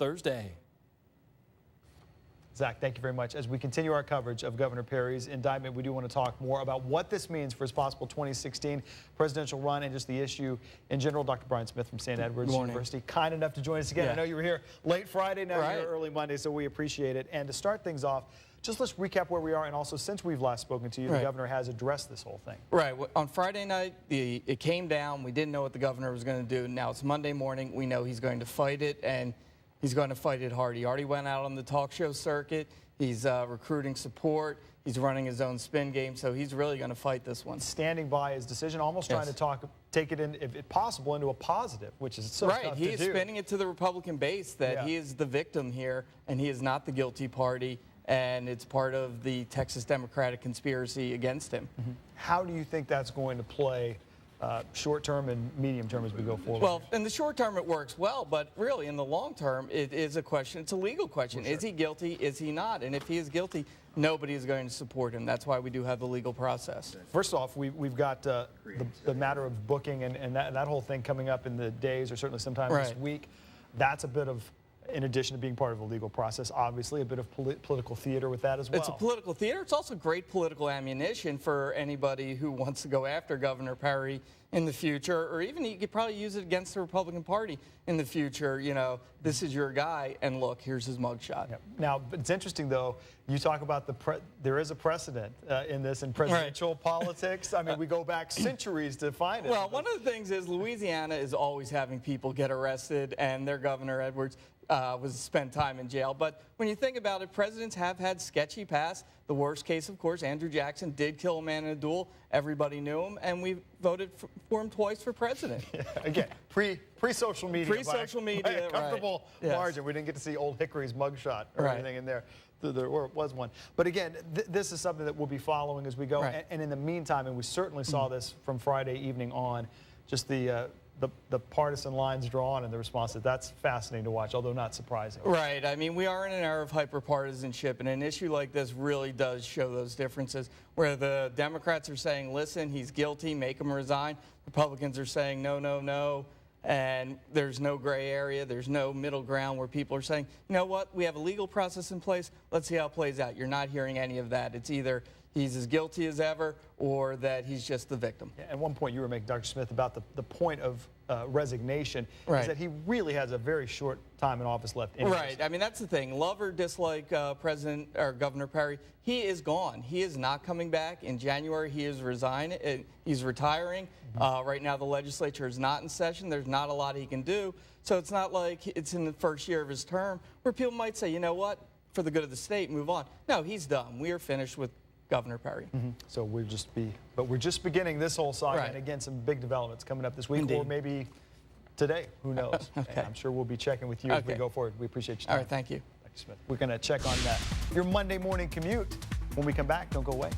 Thursday. Zach, thank you very much. As we continue our coverage of Governor Perry's indictment, we do want to talk more about what this means for his possible 2016 presidential run and just the issue in general. Dr. Brian Smith from St. Edward's University, kind enough to join us again. I know you were here late Friday, now you're here early Monday, so we appreciate it. And to start things off, just let's recap where we are, and also since we've last spoken to you, the governor has addressed this whole thing. Right. On Friday night, it came down. We didn't know what the governor was going to do. Now it's Monday morning. We know he's going to fight it, and he's going to fight it hard. He already went out on the talk show circuit. He's recruiting support. He's running his own spin game, so he's really going to fight this one. Standing by his decision, almost trying to take it in, if possible, into a positive, which is so tough to do. He is spinning it to the Republican base that he is the victim here, and he is not the guilty party, and it's part of the Texas Democratic conspiracy against him. How do you think that's going to play short term and medium term as we go forward? Well, in the short term it works well, but really in the long term it is a question. It's a legal question. Is he guilty? Is he not? And if he is guilty, nobody is going to support him. That's why we do have the legal process. First off, we've got the matter of booking and that whole thing coming up in the days or certainly sometime this week. That's a bit of, in addition to being part of a legal process, obviously a bit of political theater with that as well. It's a political theater. It's also great political ammunition for anybody who wants to go after Governor Perry in the future, or even you could probably use it against the Republican Party in the future. You know, this is your guy, and look, here's his mugshot. Now, it's interesting, though, you talk about there is a precedent in this in presidential politics. I mean, we go back centuries to find it. Well, one of the things is Louisiana is always having people get arrested, and their Governor Edwards was spent time in jail. But when you think about it, presidents have had sketchy past. The worst case, of course, Andrew Jackson did kill a man in a duel. Everybody knew him, and we voted for him twice for president. Again, pre-social media. Pre-social media, by a comfortable margin. We didn't get to see Old Hickory's mugshot or anything in there. There was one. But again, this is something that we'll be following as we go. And in the meantime, and we certainly saw this from Friday evening on, just the partisan lines drawn and the response. That's fascinating to watch, although not surprising. Right. I mean, we are in an era of hyper-partisanship, and an issue like this really does show those differences, where the Democrats are saying, listen, he's guilty, make him resign. Republicans are saying, no, no, no. And there's no gray area. There's no middle ground where people are saying, you know what, we have a legal process in place. Let's see how it plays out. You're not hearing any of that. It's either he's as guilty as ever or that he's just the victim. At one point you were making, Dr. Smith, about the point of resignation is that he really has a very short time in office left. Right. I mean, that's the thing. Love or dislike President or Governor Perry, he is gone. He is not coming back. In January, he is resigning. He's retiring. Right now, the legislature is not in session. There's not a lot he can do. So it's not like it's in the first year of his term where people might say, you know what, for the good of the state, move on. No, he's done. We are finished with Governor Perry. So we're just beginning this whole saga, and again, some big developments coming up this week, or maybe today, who knows. I'm sure we'll be checking with you as we go forward. We appreciate your time. All right, thank you. Dr. Smith. We're going to check on your Monday morning commute when we come back. Don't go away.